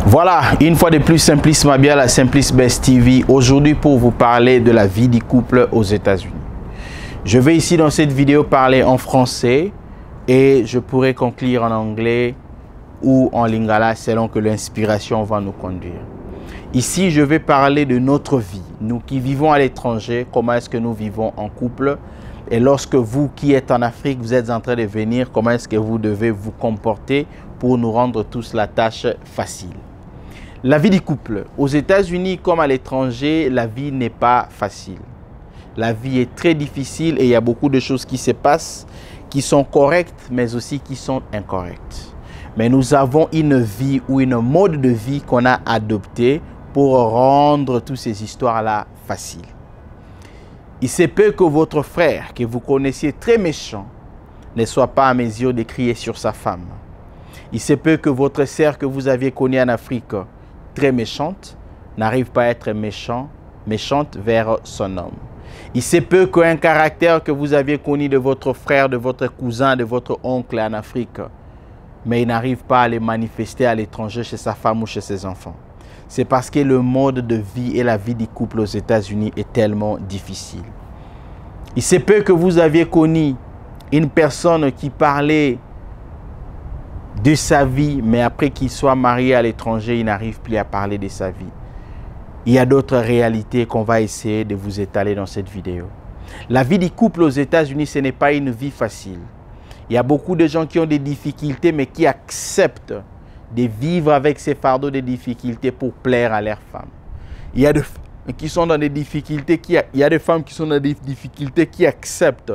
Voilà, une fois de plus, Simplice Mabia, la Simplice Best TV, aujourd'hui pour vous parler de la vie du couple aux États-Unis. Je vais ici dans cette vidéo parler en français et je pourrai conclure en anglais ou en lingala selon que l'inspiration va nous conduire. Ici, je vais parler de notre vie, nous qui vivons à l'étranger, comment est-ce que nous vivons en couple. Et lorsque vous qui êtes en Afrique, vous êtes en train de venir, comment est-ce que vous devez vous comporter pour nous rendre tous la tâche facile. La vie du couple. Aux États-Unis comme à l'étranger, la vie n'est pas facile. La vie est très difficile et il y a beaucoup de choses qui se passent, qui sont correctes, mais aussi qui sont incorrectes. Mais nous avons une vie ou une mode de vie qu'on a adopté pour rendre toutes ces histoires-là faciles. Il se peut que votre frère, que vous connaissiez très méchant, ne soit pas à mesure de crier sur sa femme. Il se peut que votre sœur que vous aviez connue en Afrique, très méchante, n'arrive pas à être méchante vers son homme. Il se peut qu'un caractère que vous aviez connu de votre frère, de votre cousin, de votre oncle en Afrique, mais il n'arrive pas à les manifester à l'étranger chez sa femme ou chez ses enfants. C'est parce que le mode de vie et la vie du couple aux États-Unis est tellement difficile. Il se peut que vous aviez connu une personne qui parlait de sa vie, mais après qu'il soit marié à l'étranger, il n'arrive plus à parler de sa vie. Il y a d'autres réalités qu'on va essayer de vous étaler dans cette vidéo. La vie du couple aux États-Unis, ce n'est pas une vie facile. Il y a beaucoup de gens qui ont des difficultés, mais qui acceptent de vivre avec ces fardeaux de difficultés pour plaire à leur femme. Il y a des femmes qui sont dans des difficultés, qui acceptent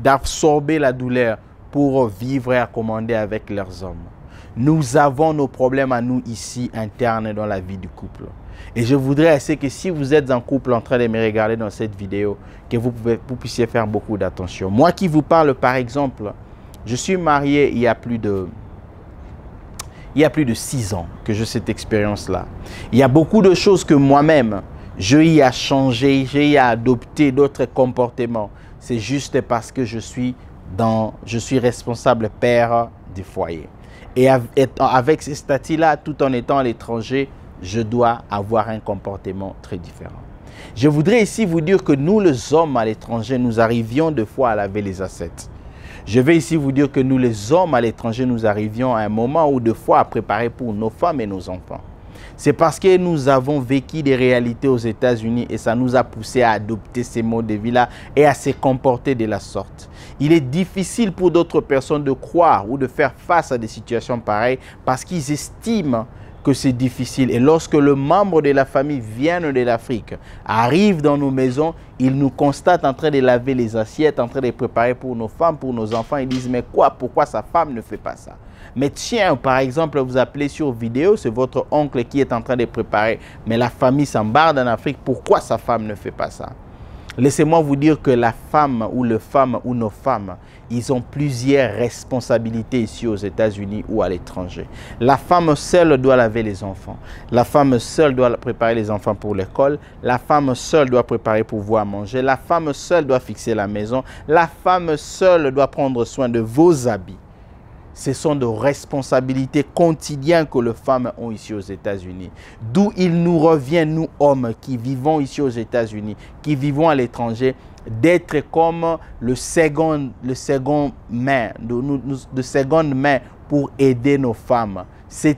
d'absorber la douleur pour vivre et accommoder avec leurs hommes. Nous avons nos problèmes à nous ici, internes dans la vie du couple. Et je voudrais essayer que si vous êtes en couple en train de me regarder dans cette vidéo, que vous puissiez faire beaucoup d'attention. Moi qui vous parle par exemple, je suis marié il y a plus de 6 ans que j'ai cette expérience-là. Il y a beaucoup de choses que moi-même, j'ai à changer, j'ai à adopter d'autres comportements. C'est juste parce que je suis responsable père du foyer. Et avec ce statut-là, tout en étant à l'étranger, je dois avoir un comportement très différent. Je voudrais ici vous dire que nous, les hommes à l'étranger, nous arrivions des fois à laver les assiettes. Je vais ici vous dire que nous, les hommes à l'étranger, nous arrivions à un moment où des fois à préparer pour nos femmes et nos enfants. C'est parce que nous avons vécu des réalités aux États-Unis et ça nous a poussé à adopter ces modes de vie-là et à se comporter de la sorte. Il est difficile pour d'autres personnes de croire ou de faire face à des situations pareilles parce qu'ils estiment que c'est difficile. Et lorsque le membre de la famille vient de l'Afrique, arrive dans nos maisons, il nous constate en train de laver les assiettes, en train de préparer pour nos femmes, pour nos enfants. Ils disent, mais pourquoi sa femme ne fait pas ça? Mais tiens, par exemple, vous appelez sur vidéo, c'est votre oncle qui est en train de préparer, mais la famille s'embarque en Afrique, pourquoi sa femme ne fait pas ça? Laissez-moi vous dire que la femme ou le femme ou nos femmes, ils ont plusieurs responsabilités ici aux États-Unis ou à l'étranger. La femme seule doit laver les enfants. La femme seule doit préparer les enfants pour l'école. La femme seule doit préparer pour vous à manger. La femme seule doit fixer la maison. La femme seule doit prendre soin de vos habits. Ce sont des responsabilités quotidiennes que les femmes ont ici aux États-Unis. D'où il nous revient, nous hommes qui vivons ici aux États-Unis, qui vivons à l'étranger, d'être comme de seconde main pour aider nos femmes. Ce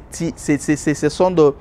sont de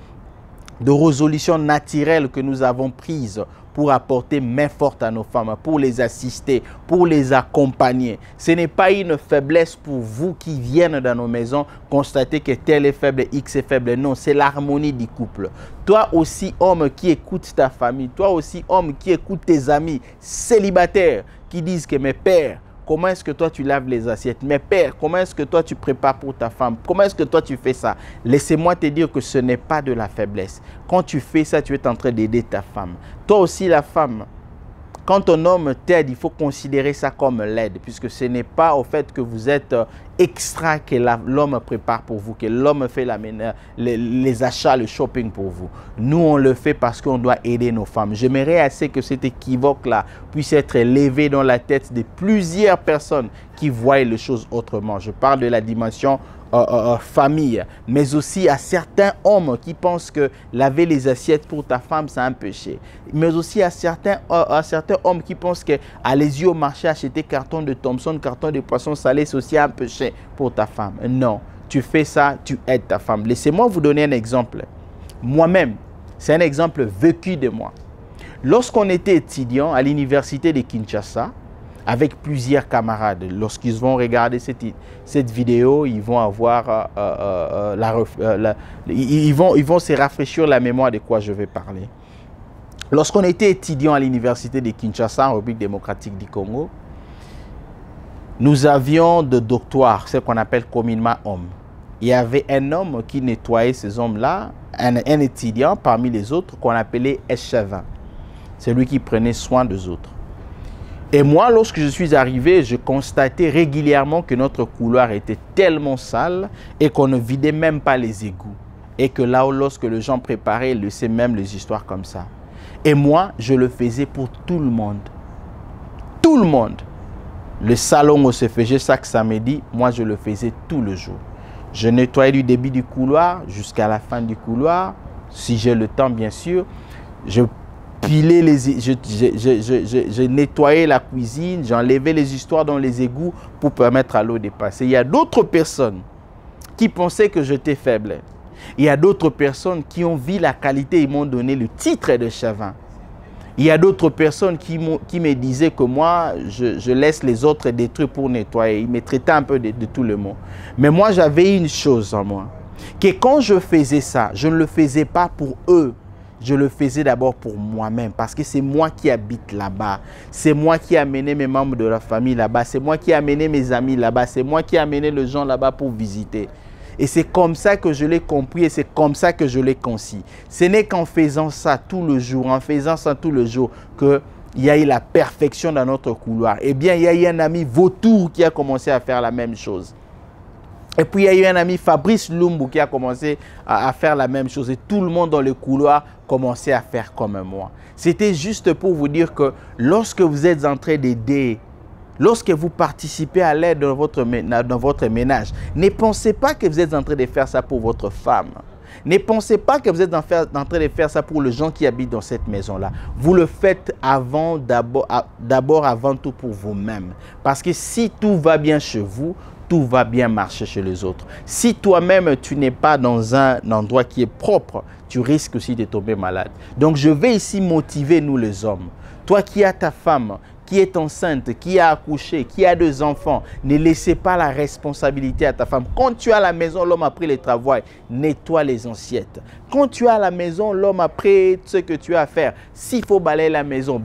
résolutions naturelles que nous avons prises pour apporter main forte à nos femmes, pour les assister, pour les accompagner. Ce n'est pas une faiblesse pour vous qui viennent dans nos maisons constater que tel est faible, X est faible. Non, c'est l'harmonie du couple. Toi aussi, homme qui écoute ta famille, toi aussi, homme qui écoute tes amis célibataires qui disent que mes pères, comment est-ce que toi tu laves les assiettes? Mais père, comment est-ce que toi tu prépares pour ta femme? Comment est-ce que toi tu fais ça? Laissez-moi te dire que ce n'est pas de la faiblesse. Quand tu fais ça, tu es en train d'aider ta femme. Toi aussi la femme, quand ton homme t'aide, il faut considérer ça comme l'aide, puisque ce n'est pas au fait que vous êtes extra que l'homme prépare pour vous, que l'homme fait les achats, le shopping pour vous. Nous, on le fait parce qu'on doit aider nos femmes. J'aimerais assez que cet équivoque-là puisse être levé dans la tête de plusieurs personnes qui voient les choses autrement. Je parle de la dimension famille, mais aussi à certains hommes qui pensent que laver les assiettes pour ta femme, c'est un péché. Mais aussi à certains hommes qui pensent qu'aller au marché acheter carton de Thomson, carton de poisson salé, c'est aussi un péché pour ta femme. Non, tu fais ça, tu aides ta femme. Laissez-moi vous donner un exemple. Moi-même, c'est un exemple vécu de moi. Lorsqu'on était étudiant à l'université de Kinshasa, avec plusieurs camarades, lorsqu'ils vont regarder cette vidéo, ils vont avoir ils vont se rafraîchir la mémoire de quoi je vais parler. Lorsqu'on était étudiant à l'université de Kinshasa, en République démocratique du Congo, nous avions de doctoires, ce qu'on appelle communément hommes. Il y avait un homme qui nettoyait ces hommes-là, un étudiant parmi les autres qu'on appelait échevin. C'est lui qui prenait soin des autres. Et moi, lorsque je suis arrivé, je constatais régulièrement que notre couloir était tellement sale et qu'on ne vidait même pas les égouts. Et que là, lorsque les gens préparaient, ils laissaient même les histoires comme ça. Et moi, je le faisais pour tout le monde. Tout le monde. Le salon où se faisait chaque samedi, moi, je le faisais tout le jour. Je nettoyais du début du couloir jusqu'à la fin du couloir, si j'ai le temps, bien sûr. Je nettoyais la cuisine, j'enlevais les histoires dans les égouts pour permettre à l'eau de passer. Il y a d'autres personnes qui pensaient que j'étais faible. Il y a d'autres personnes qui ont vu la qualité, ils m'ont donné le titre de Chavin. Il y a d'autres personnes qui me disaient que moi, je laisse les autres détruire pour nettoyer. Ils me traitaient un peu de tout le monde. Mais moi, j'avais une chose en moi, que quand je faisais ça, je ne le faisais pas pour eux. Je le faisais d'abord pour moi-même parce que c'est moi qui habite là-bas. C'est moi qui ai amené mes membres de la famille là-bas. C'est moi qui ai amené mes amis là-bas. C'est moi qui ai amené les gens là-bas pour visiter. Et c'est comme ça que je l'ai compris et c'est comme ça que je l'ai conçu. Ce n'est qu'en faisant ça tout le jour, en faisant ça tout le jour, qu'il y a eu la perfection dans notre couloir. Eh bien, il y a eu un ami vautour qui a commencé à faire la même chose. Et puis, il y a eu un ami, Fabrice Lumbu, qui a commencé à faire la même chose. Et tout le monde dans le couloir commençait à faire comme moi. C'était juste pour vous dire que lorsque vous êtes en train d'aider, lorsque vous participez à l'aide dans votre ménage, ne pensez pas que vous êtes en train de faire ça pour votre femme. Ne pensez pas que vous êtes en train de faire ça pour les gens qui habitent dans cette maison-là. Vous le faites d'abord avant tout pour vous-même. Parce que si tout va bien chez vous, tout va bien marcher chez les autres. Si toi-même, tu n'es pas dans un endroit qui est propre, tu risques aussi de tomber malade. Donc, je vais ici motiver nous les hommes. Toi qui as ta femme, qui est enceinte, qui a accouché, qui a 2 enfants, ne laissez pas la responsabilité à ta femme. Quand tu es à la maison, l'homme a pris le travail, nettoie les assiettes. Quand tu es à la maison, l'homme a pris ce que tu as à faire. S'il faut balayer la maison,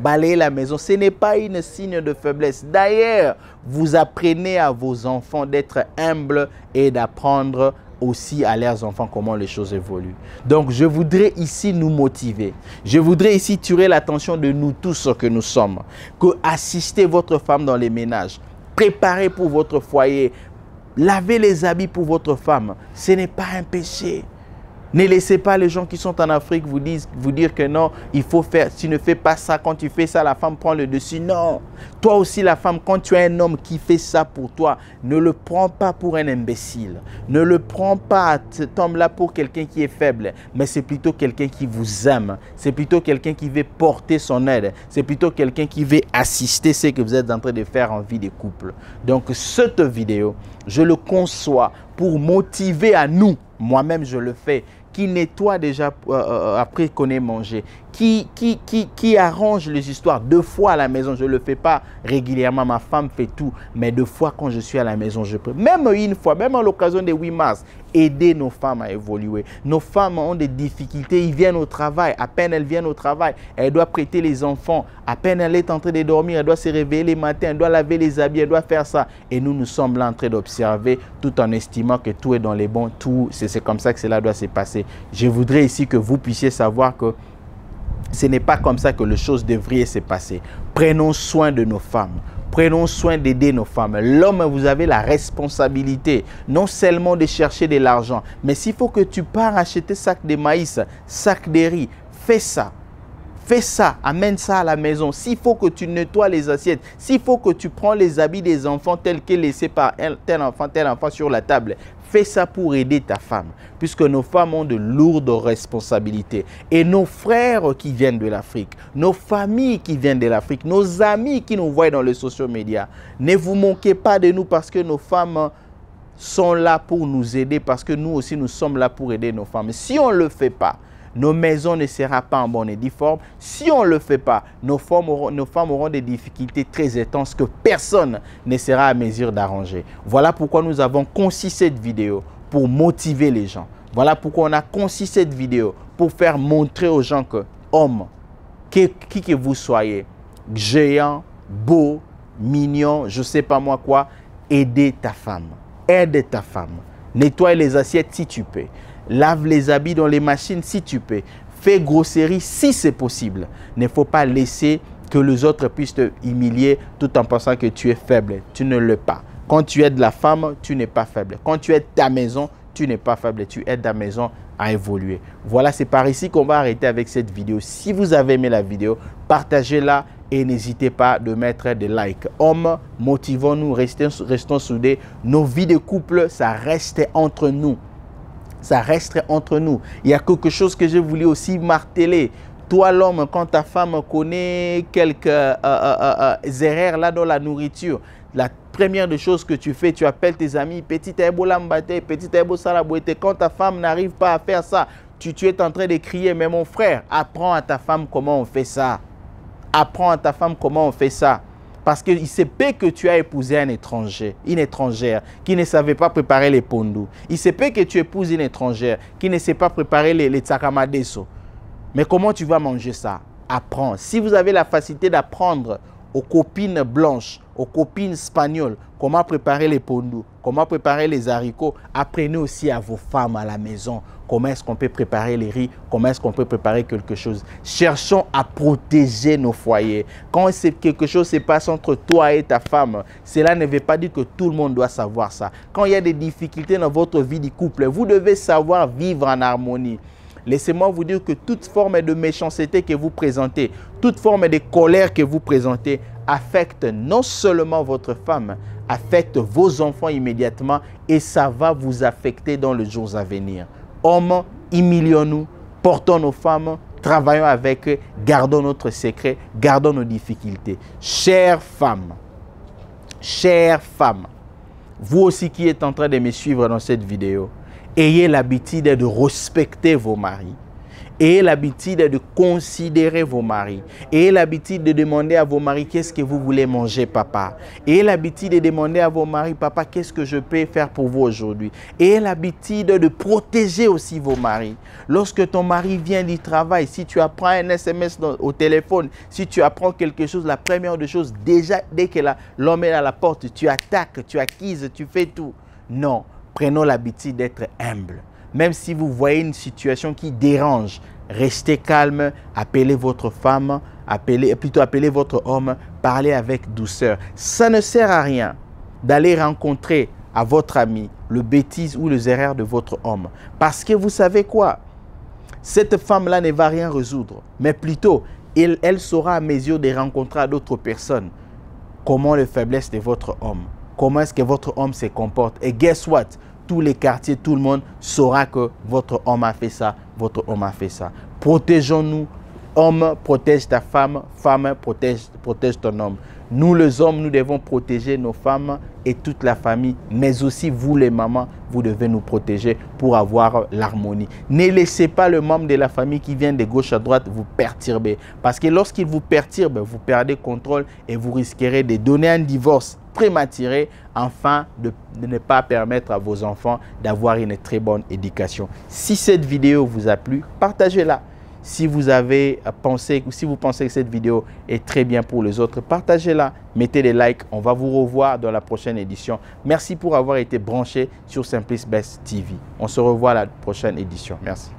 ce n'est pas un signe de faiblesse. D'ailleurs, vous apprenez à vos enfants d'être humbles et d'apprendre aussi à leurs enfants comment les choses évoluent. Donc, je voudrais ici nous motiver. Je voudrais ici tirer l'attention de nous tous que nous sommes. Que assistez votre femme dans les ménages. Préparez pour votre foyer. Lavez les habits pour votre femme. Ce n'est pas un péché. Ne laissez pas les gens qui sont en Afrique vous dire que non, il faut faire, tu ne fais pas ça, quand tu fais ça, la femme prend le dessus. Non, toi aussi la femme, quand tu as un homme qui fait ça pour toi, ne le prends pas pour un imbécile. Ne le prends pas, cet homme-là, pour quelqu'un qui est faible, mais c'est plutôt quelqu'un qui vous aime. C'est plutôt quelqu'un qui veut porter son aide. C'est plutôt quelqu'un qui veut assister ce que vous êtes en train de faire en vie de couple. Donc, cette vidéo, je le conçois pour motiver à nous, moi-même je le fais, qui nettoie déjà après qu'on ait mangé, qui arrange les histoires 2 fois à la maison. Je ne le fais pas régulièrement, ma femme fait tout, mais 2 fois quand je suis à la maison, je peux. Même une fois, même à l'occasion des 8 mars, aider nos femmes à évoluer. Nos femmes ont des difficultés, ils viennent au travail, à peine elles viennent au travail, elles doivent prêter les enfants, à peine elle est en train de dormir, elle doit se réveiller les matins, elle doit laver les habits, elle doit faire ça. Et nous sommes là en train d'observer tout en estimant que tout est dans les bons, tout, c'est comme ça que cela doit se passer. Je voudrais ici que vous puissiez savoir que ce n'est pas comme ça que les choses devraient se passer. Prenons soin de nos femmes. Prenons soin d'aider nos femmes. L'homme, vous avez la responsabilité, non seulement de chercher de l'argent, mais s'il faut que tu pars acheter sac de maïs, sac de riz, fais ça. Fais ça, amène ça à la maison. S'il faut que tu nettoies les assiettes, s'il faut que tu prends les habits des enfants tels que laissés par tel enfant sur la table, fais ça pour aider ta femme. Puisque nos femmes ont de lourdes responsabilités. Et nos frères qui viennent de l'Afrique, nos familles qui viennent de l'Afrique, nos amis qui nous voient dans les social médias, ne vous moquez pas de nous parce que nos femmes sont là pour nous aider, parce que nous aussi nous sommes là pour aider nos femmes. Si on ne le fait pas, nos maisons ne seront pas en bonne et due forme. Si on ne le fait pas, nos femmes auront des difficultés très intenses que personne ne sera à mesure d'arranger. Voilà pourquoi nous avons conçu cette vidéo pour motiver les gens. Voilà pourquoi on a conçu cette vidéo pour faire montrer aux gens que, hommes, qui que vous soyez, géant, beau, mignon, je ne sais pas moi quoi, aidez ta femme. Aide ta femme. Nettoie les assiettes si tu peux. Lave les habits dans les machines si tu peux. Fais grosserie si c'est possible. Il ne faut pas laisser que les autres puissent te humilier tout en pensant que tu es faible. Tu ne l'es pas. Quand tu aides la femme, tu n'es pas faible. Quand tu aides ta maison, tu n'es pas faible. Tu aides ta maison à évoluer. Voilà, c'est par ici qu'on va arrêter avec cette vidéo. Si vous avez aimé la vidéo, partagez-la et n'hésitez pas de mettre des likes. Hommes, motivons-nous, restons soudés. Nos vies de couple, ça reste entre nous. Ça reste entre nous. Il y a quelque chose que je voulais aussi marteler. Toi, l'homme, quand ta femme connaît quelques erreurs là dans la nourriture, la première des choses que tu fais, tu appelles tes amis, petit ebo lambate, petit ebo salabouete. Quand ta femme n'arrive pas à faire ça, tu es en train de crier, mais mon frère, apprends à ta femme comment on fait ça. Apprends à ta femme comment on fait ça. Parce qu'il se peut que tu as épousé un étranger, une étrangère qui ne savait pas préparer les pondous. Il se peut que tu épouses une étrangère qui ne sait pas préparer les tsakamadeso. Mais comment tu vas manger ça? Apprends. Si vous avez la facilité d'apprendre aux copines blanches, aux copines espagnoles, comment préparer les pondous, comment préparer les haricots, apprenez aussi à vos femmes à la maison. Comment est-ce qu'on peut préparer les riz? Comment est-ce qu'on peut préparer quelque chose? Cherchons à protéger nos foyers. Quand quelque chose se passe entre toi et ta femme, cela ne veut pas dire que tout le monde doit savoir ça. Quand il y a des difficultés dans votre vie de couple, vous devez savoir vivre en harmonie. Laissez-moi vous dire que toute forme de méchanceté que vous présentez, toute forme de colère que vous présentez affecte non seulement votre femme, affecte vos enfants immédiatement et ça va vous affecter dans les jours à venir. Hommes, humilions-nous, portons nos femmes, travaillons avec eux, gardons notre secret, gardons nos difficultés. Chères femmes, vous aussi qui êtes en train de me suivre dans cette vidéo, ayez l'habitude de respecter vos maris. Ayez l'habitude de considérer vos maris. Ayez l'habitude de demander à vos maris qu'est-ce que vous voulez manger, papa. Ayez l'habitude de demander à vos maris, papa, qu'est-ce que je peux faire pour vous aujourd'hui. Ayez l'habitude de protéger aussi vos maris. Lorsque ton mari vient du travail, si tu apprends un SMS au téléphone, si tu apprends quelque chose, la première des choses, déjà, dès que l'homme est à la porte, tu attaques, tu acquises, tu fais tout. Non. Prenons l'habitude d'être humble. Même si vous voyez une situation qui dérange, restez calme, appelez votre femme, appelez votre homme, parlez avec douceur. Ça ne sert à rien d'aller rencontrer à votre ami le bêtise ou les erreurs de votre homme. Parce que vous savez quoi? Cette femme-là ne va rien résoudre. Mais plutôt, elle sera à mesure de rencontrer d'autres personnes. Comment les faiblesses de votre homme? Comment est-ce que votre homme se comporte? Et guess what? Tous les quartiers, tout le monde saura que votre homme a fait ça, votre homme a fait ça. Protégeons-nous. Homme, protège ta femme. Femme, protège ton homme. Nous, les hommes, nous devons protéger nos femmes et toute la famille. Mais aussi, vous, les mamans, vous devez nous protéger pour avoir l'harmonie. Ne laissez pas le membre de la famille qui vient de gauche à droite vous perturber. Parce que lorsqu'il vous perturbe, vous perdez contrôle et vous risquerez de donner un divorce prématuré, afin de ne pas permettre à vos enfants d'avoir une très bonne éducation. Si cette vidéo vous a plu, partagez-la. Si vous avez pensé, ou si vous pensez que cette vidéo est très bien pour les autres, partagez-la, mettez des likes. On va vous revoir dans la prochaine édition. Merci pour avoir été branché sur Simplicity Best TV. On se revoit à la prochaine édition. Merci.